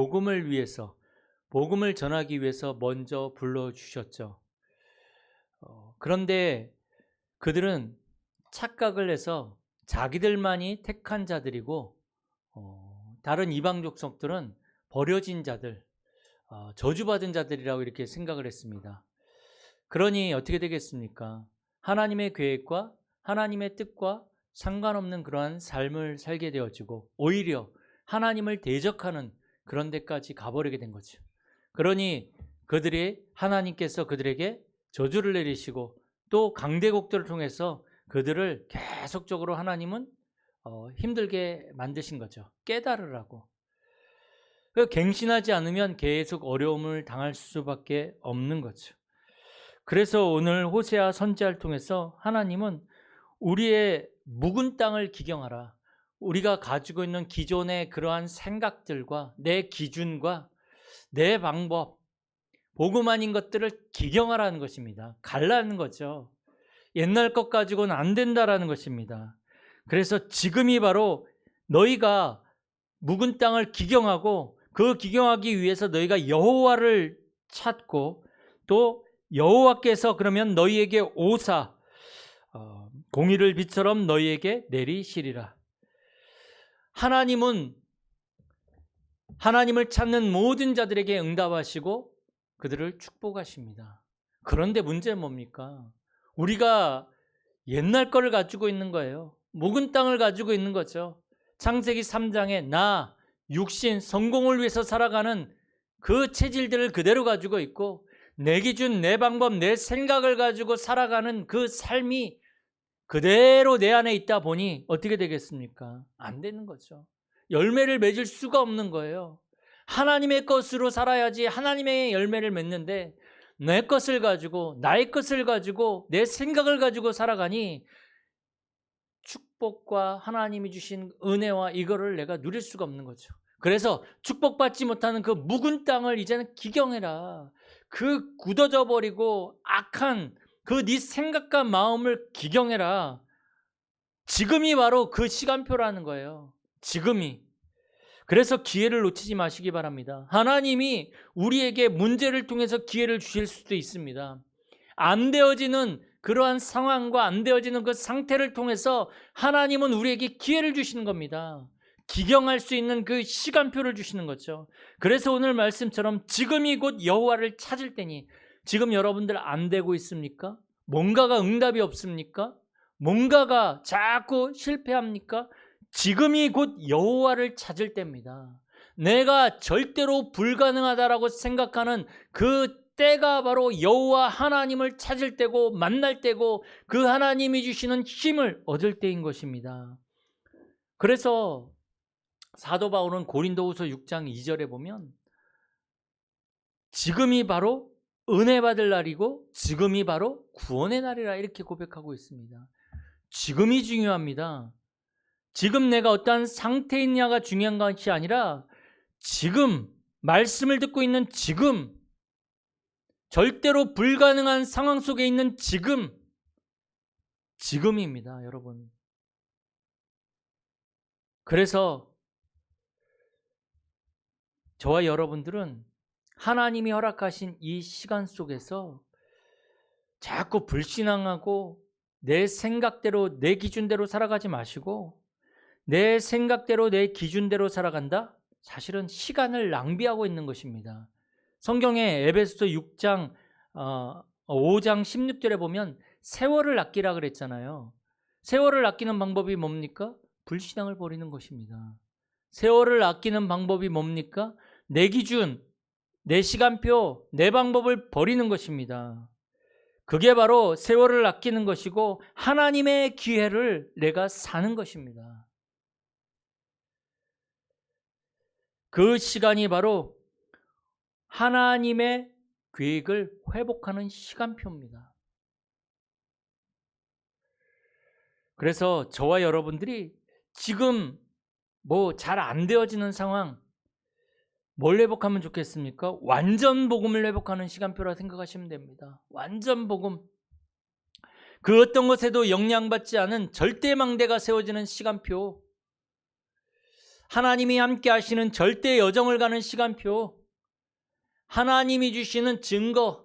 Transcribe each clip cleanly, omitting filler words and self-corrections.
복음을 위해서, 복음을 전하기 위해서 먼저 불러주셨죠. 그런데 그들은 착각을 해서 자기들만이 택한 자들이고 다른 이방 족속들은 버려진 자들, 저주받은 자들이라고 이렇게 생각을 했습니다. 그러니 어떻게 되겠습니까? 하나님의 계획과 하나님의 뜻과 상관없는 그러한 삶을 살게 되어지고 오히려 하나님을 대적하는 그런 데까지 가버리게 된 거죠. 그러니 하나님께서 그들에게 저주를 내리시고 또 강대국들을 통해서 그들을 계속적으로 하나님은 힘들게 만드신 거죠. 깨달으라고. 갱신하지 않으면 계속 어려움을 당할 수밖에 없는 거죠. 그래서 오늘 호세아 선지자를 통해서 하나님은 우리의 묵은 땅을 기경하라. 우리가 가지고 있는 기존의 그러한 생각들과 내 기준과 내 방법, 복음 아닌 것들을 기경하라는 것입니다. 갈라는 거죠. 옛날 것 가지고는 안 된다라는 것입니다. 그래서 지금이 바로 너희가 묵은 땅을 기경하고 그 기경하기 위해서 너희가 여호와를 찾고 또 여호와께서 그러면 너희에게 오사 공의를 비처럼 너희에게 내리시리라. 하나님은 하나님을 찾는 모든 자들에게 응답하시고 그들을 축복하십니다. 그런데 문제는 뭡니까? 우리가 옛날 거를 가지고 있는 거예요. 묵은 땅을 가지고 있는 거죠. 창세기 3장에 나, 육신, 성공을 위해서 살아가는 그 체질들을 그대로 가지고 있고 내 기준, 내 방법, 내 생각을 가지고 살아가는 그 삶이 그대로 내 안에 있다 보니 어떻게 되겠습니까? 안 되는 거죠. 열매를 맺을 수가 없는 거예요. 하나님의 것으로 살아야지 하나님의 열매를 맺는데 내 것을 가지고 나의 것을 가지고 내 생각을 가지고 살아가니 축복과 하나님이 주신 은혜와 이거를 내가 누릴 수가 없는 거죠. 그래서 축복받지 못하는 그 묵은 땅을 이제는 기경해라. 그 굳어져 버리고 악한 그 네 생각과 마음을 기경해라. 지금이 바로 그 시간표라는 거예요. 지금이. 그래서 기회를 놓치지 마시기 바랍니다. 하나님이 우리에게 문제를 통해서 기회를 주실 수도 있습니다. 안 되어지는 그러한 상황과 안 되어지는 그 상태를 통해서 하나님은 우리에게 기회를 주시는 겁니다. 기경할 수 있는 그 시간표를 주시는 거죠. 그래서 오늘 말씀처럼 지금이 곧 여호와를 찾을 때니, 지금 여러분들 안 되고 있습니까? 뭔가가 응답이 없습니까? 뭔가가 자꾸 실패합니까? 지금이 곧 여호와를 찾을 때입니다. 내가 절대로 불가능하다라고 생각하는 그 때가 바로 여호와 하나님을 찾을 때고 만날 때고 그 하나님이 주시는 힘을 얻을 때인 것입니다. 그래서 사도 바울은 고린도후서 6장 2절에 보면 지금이 바로 은혜 받을 날이고 지금이 바로 구원의 날이라 이렇게 고백하고 있습니다. 지금이 중요합니다. 지금 내가 어떠한 상태에 있냐가 중요한 것이 아니라 지금 말씀을 듣고 있는 지금, 절대로 불가능한 상황 속에 있는 지금입니다, 여러분. 그래서 저와 여러분들은 하나님이 허락하신 이 시간 속에서 자꾸 불신앙하고 내 생각대로 내 기준대로 살아가지 마시고, 내 생각대로 내 기준대로 살아간다? 사실은 시간을 낭비하고 있는 것입니다. 성경에 에베소서 6장 5장 16절에 보면 세월을 아끼라 그랬잖아요. 세월을 아끼는 방법이 뭡니까? 불신앙을 버리는 것입니다. 세월을 아끼는 방법이 뭡니까? 내 기준, 내 시간표, 내 방법을 버리는 것입니다. 그게 바로 세월을 아끼는 것이고 하나님의 기회를 내가 사는 것입니다. 그 시간이 바로 하나님의 계획을 회복하는 시간표입니다. 그래서 저와 여러분들이 지금 잘 안 되어지는 상황, 뭘 회복하면 좋겠습니까? 완전 복음을 회복하는 시간표라 생각하시면 됩니다. 완전 복음. 그 어떤 것에도 영향받지 않은 절대망대가 세워지는 시간표. 하나님이 함께 하시는 절대 여정을 가는 시간표, 하나님이 주시는 증거,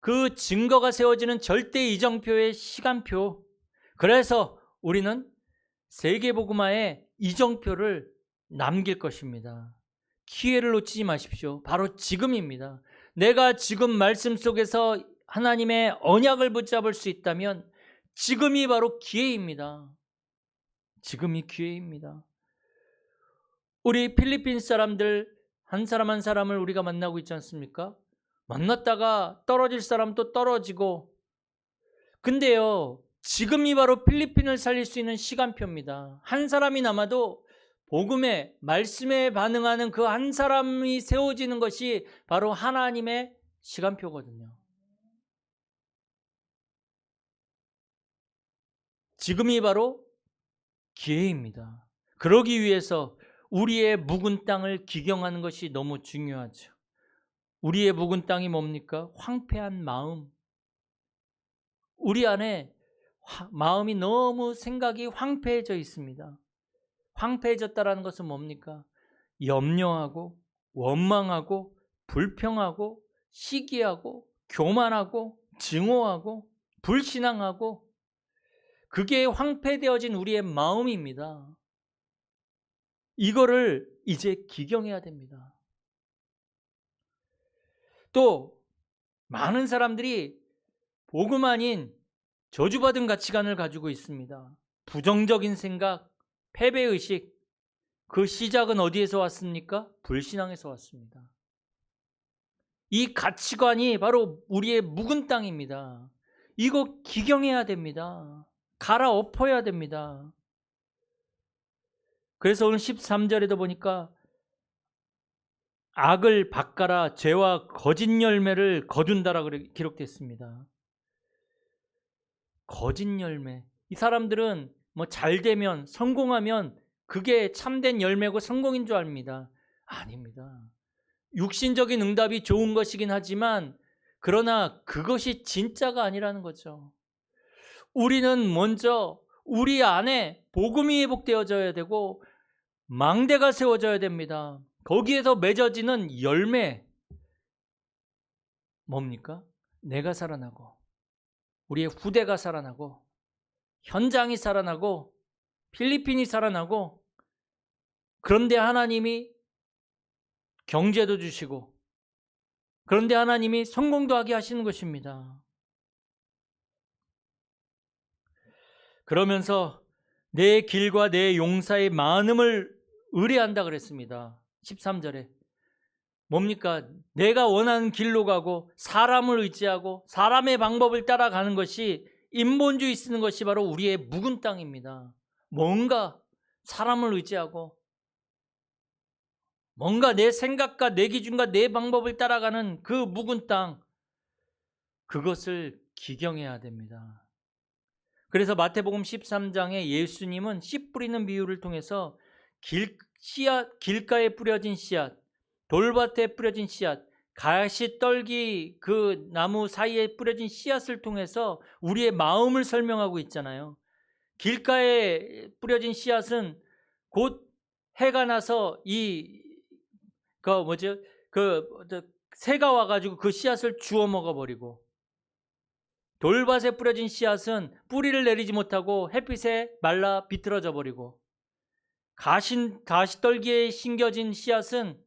그 증거가 세워지는 절대 이정표의 시간표. 그래서 우리는 세계복음화의 이정표를 남길 것입니다. 기회를 놓치지 마십시오. 바로 지금입니다. 내가 지금 말씀 속에서 하나님의 언약을 붙잡을 수 있다면 지금이 바로 기회입니다. 지금이 기회입니다. 우리 필리핀 사람들 한 사람 한 사람을 우리가 만나고 있지 않습니까? 만났다가 떨어질 사람도 떨어지고, 근데요, 지금이 바로 필리핀을 살릴 수 있는 시간표입니다. 한 사람이 남아도 복음의 말씀에 반응하는 그 한 사람이 세워지는 것이 바로 하나님의 시간표거든요. 지금이 바로 기회입니다. 그러기 위해서 우리의 묵은 땅을 기경하는 것이 너무 중요하죠. 우리의 묵은 땅이 뭡니까? 황폐한 마음. 우리 안에 마음이 너무 생각이 황폐해져 있습니다. 황폐해졌다라는 것은 뭡니까? 염려하고 원망하고 불평하고 시기하고 교만하고 증오하고 불신앙하고, 그게 황폐되어진 우리의 마음입니다. 이거를 이제 기경해야 됩니다. 또 많은 사람들이 복음 아닌 저주받은 가치관을 가지고 있습니다. 부정적인 생각, 패배의식, 그 시작은 어디에서 왔습니까? 불신앙에서 왔습니다. 이 가치관이 바로 우리의 묵은 땅입니다. 이거 기경해야 됩니다. 갈아엎어야 됩니다. 그래서 오늘 13절에도 보니까 악을 밭가라 죄와 거짓 열매를 거둔다라고 기록됐습니다. 거짓 열매. 이 사람들은 뭐 잘되면, 성공하면 그게 참된 열매고 성공인 줄 압니다. 아닙니다. 육신적인 응답이 좋은 것이긴 하지만 그러나 그것이 진짜가 아니라는 거죠. 우리는 먼저 우리 안에 복음이 회복되어져야 되고 망대가 세워져야 됩니다. 거기에서 맺어지는 열매, 뭡니까? 내가 살아나고 우리의 후대가 살아나고 현장이 살아나고 필리핀이 살아나고, 그런데 하나님이 경제도 주시고 그런데 하나님이 성공도 하게 하시는 것입니다. 그러면서 내 길과 내 용사의 많음을 의뢰한다 그랬습니다. 13절에 뭡니까? 내가 원하는 길로 가고 사람을 의지하고 사람의 방법을 따라가는 것이, 인본주의 쓰는 것이 바로 우리의 묵은 땅입니다. 뭔가 사람을 의지하고 뭔가 내 생각과 내 기준과 내 방법을 따라가는 그 묵은 땅, 그것을 기경해야 됩니다. 그래서 마태복음 13장에 예수님은 씨 뿌리는 비유를 통해서 길가에 뿌려진 씨앗, 돌밭에 뿌려진 씨앗, 가시떨기 그 나무 사이에 뿌려진 씨앗을 통해서 우리의 마음을 설명하고 있잖아요. 길가에 뿌려진 씨앗은 곧 해가 나서 새가 와가지고 그 씨앗을 주워 먹어버리고, 돌밭에 뿌려진 씨앗은 뿌리를 내리지 못하고 햇빛에 말라 비틀어져 버리고, 가시떨기에 심겨진 씨앗은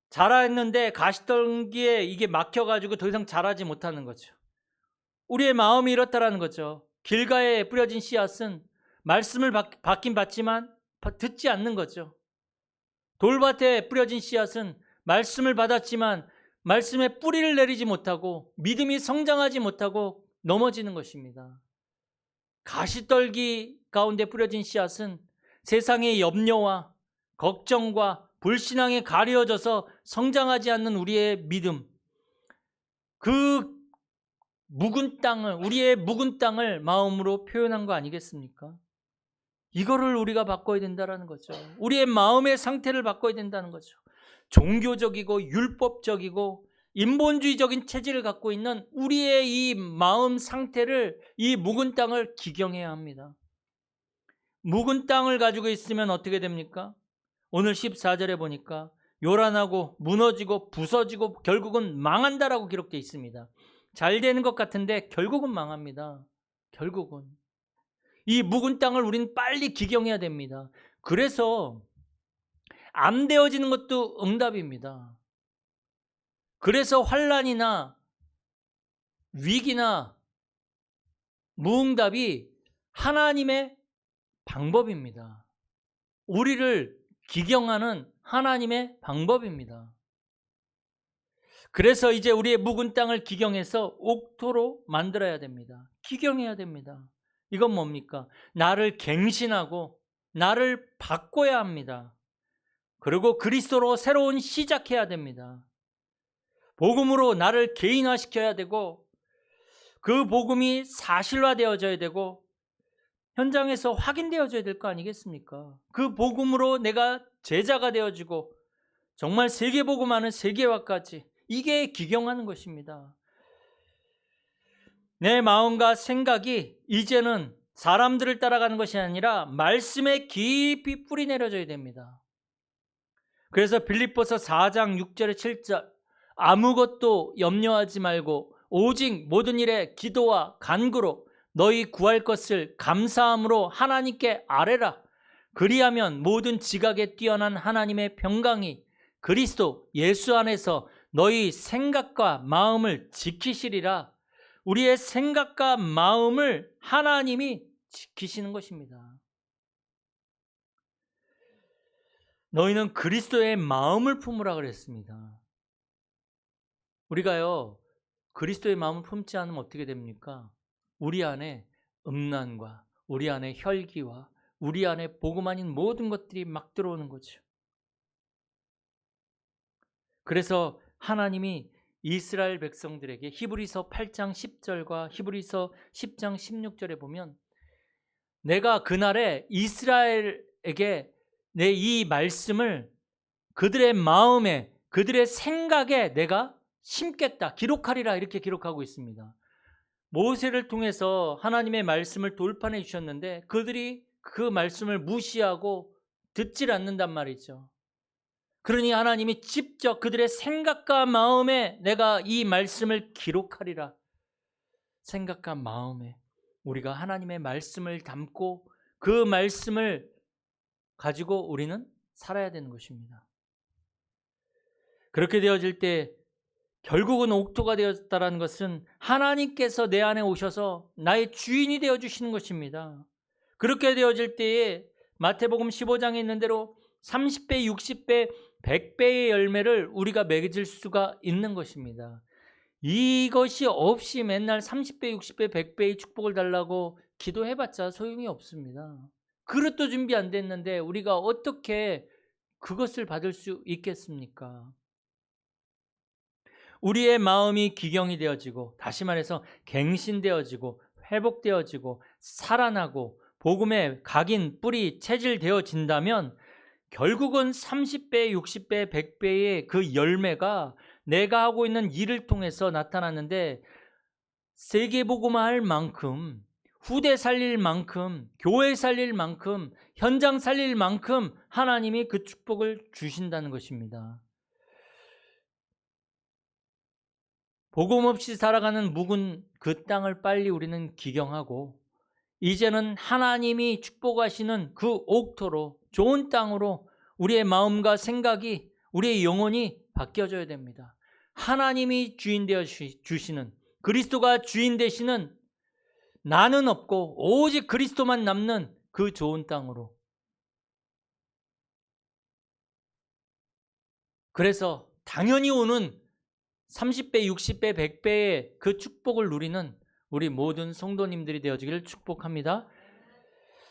자랐는데 가시떨기에 이게 막혀가지고 더 이상 자라지 못하는 거죠. 우리의 마음이 이렇다라는 거죠. 길가에 뿌려진 씨앗은 말씀을 받긴 받지만 듣지 않는 거죠. 돌밭에 뿌려진 씨앗은 말씀을 받았지만 말씀에 뿌리를 내리지 못하고 믿음이 성장하지 못하고 넘어지는 것입니다. 가시떨기 가운데 뿌려진 씨앗은 세상의 염려와 걱정과 불신앙에 가려져서 성장하지 않는 우리의 믿음, 그 묵은 땅을, 우리의 묵은 땅을 마음으로 표현한 거 아니겠습니까? 이거를 우리가 바꿔야 된다는 거죠. 우리의 마음의 상태를 바꿔야 된다는 거죠. 종교적이고 율법적이고 인본주의적인 체질을 갖고 있는 우리의 이 마음 상태를, 이 묵은 땅을 기경해야 합니다. 묵은 땅을 가지고 있으면 어떻게 됩니까? 오늘 14절에 보니까 요란하고 무너지고 부서지고 결국은 망한다라고 기록되어 있습니다. 잘 되는 것 같은데 결국은 망합니다. 결국은. 이 묵은 땅을 우리는 빨리 기경해야 됩니다. 그래서 안 되어지는 것도 응답입니다. 그래서 환난이나 위기나 무응답이 하나님의 방법입니다. 우리를 기경하는 하나님의 방법입니다. 그래서 이제 우리의 묵은 땅을 기경해서 옥토로 만들어야 됩니다. 기경해야 됩니다. 이건 뭡니까? 나를 갱신하고 나를 바꿔야 합니다. 그리고 그리스도로 새로운 시작해야 됩니다. 복음으로 나를 개인화시켜야 되고 그 복음이 사실화되어져야 되고 현장에서 확인되어져야 될 거 아니겠습니까? 그 복음으로 내가 제자가 되어지고 정말 세계복음하는 세계화까지, 이게 기경하는 것입니다. 내 마음과 생각이 이제는 사람들을 따라가는 것이 아니라 말씀에 깊이 뿌리 내려져야 됩니다. 그래서 빌립보서 4장 6절에 7절, 아무것도 염려하지 말고 오직 모든 일에 기도와 간구로 너희 구할 것을 감사함으로 하나님께 아뢰라. 그리하면 모든 지각에 뛰어난 하나님의 평강이 그리스도 예수 안에서 너희 생각과 마음을 지키시리라. 우리의 생각과 마음을 하나님이 지키시는 것입니다. 너희는 그리스도의 마음을 품으라 그랬습니다. 우리가요, 그리스도의 마음을 품지 않으면 어떻게 됩니까? 우리 안에 음란과 우리 안에 혈기와 우리 안에 복음 아닌 모든 것들이 막 들어오는 거죠. 그래서 하나님이 이스라엘 백성들에게 히브리서 8장 10절과 히브리서 10장 16절에 보면 내가 그날에 이스라엘에게 내 이 말씀을 그들의 마음에 그들의 생각에 내가 심겠다, 기록하리라, 이렇게 기록하고 있습니다. 모세를 통해서 하나님의 말씀을 돌판해 주셨는데 그들이 그 말씀을 무시하고 듣질 않는단 말이죠. 그러니 하나님이 직접 그들의 생각과 마음에 내가 이 말씀을 기록하리라. 생각과 마음에 우리가 하나님의 말씀을 담고 그 말씀을 가지고 우리는 살아야 되는 것입니다. 그렇게 되어질 때 결국은 옥토가 되었다는 것은 하나님께서 내 안에 오셔서 나의 주인이 되어주시는 것입니다. 그렇게 되어질 때에 마태복음 15장에 있는 대로 30배, 60배, 100배의 열매를 우리가 맺을 수가 있는 것입니다. 이것이 없이 맨날 30배, 60배, 100배의 축복을 달라고 기도해봤자 소용이 없습니다. 그릇도 준비 안 됐는데 우리가 어떻게 그것을 받을 수 있겠습니까? 우리의 마음이 기경이 되어지고, 다시 말해서 갱신되어지고 회복되어지고 살아나고 복음의 각인, 뿌리, 체질되어진다면 결국은 30배, 60배, 100배의 그 열매가 내가 하고 있는 일을 통해서 나타나는데 세계복음화할 만큼, 후대 살릴 만큼, 교회 살릴 만큼, 현장 살릴 만큼 하나님이 그 축복을 주신다는 것입니다. 복음 없이 살아가는 묵은 그 땅을 빨리 우리는 기경하고 이제는 하나님이 축복하시는 그 옥토로, 좋은 땅으로 우리의 마음과 생각이, 우리의 영혼이 바뀌어져야 됩니다. 하나님이 주인 되어 주시는, 그리스도가 주인 되시는, 나는 없고 오직 그리스도만 남는 그 좋은 땅으로. 그래서 당연히 오는 30배, 60배, 100배의 그 축복을 누리는 우리 모든 성도님들이 되어지기를 축복합니다.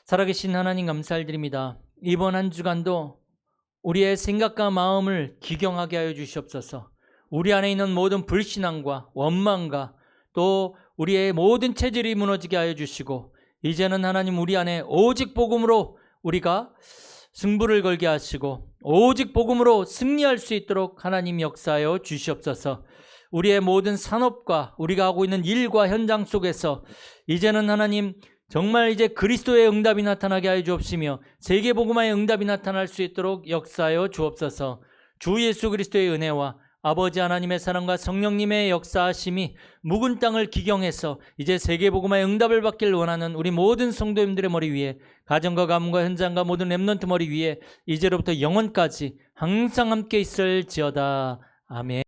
살아계신 하나님 감사드립니다. 이번 한 주간도 우리의 생각과 마음을 기경하게 하여 주시옵소서. 우리 안에 있는 모든 불신앙과 원망과 또 우리의 모든 체질이 무너지게 하여 주시고 이제는 하나님 우리 안에 오직 복음으로 우리가 승부를 걸게 하시고 오직 복음으로 승리할 수 있도록 하나님 역사하여 주시옵소서. 우리의 모든 산업과 우리가 하고 있는 일과 현장 속에서 이제는 하나님 정말 이제 그리스도의 응답이 나타나게 하여 주옵시며 세계복음화의 응답이 나타날 수 있도록 역사하여 주옵소서. 주 예수 그리스도의 은혜와 아버지 하나님의 사랑과 성령님의 역사하심이 묵은 땅을 기경해서 이제 세계복음화의 응답을 받기를 원하는 우리 모든 성도님들의 머리 위에, 가정과 가문과 현장과 모든 렘넌트 머리 위에 이제로부터 영원까지 항상 함께 있을지어다. 아멘.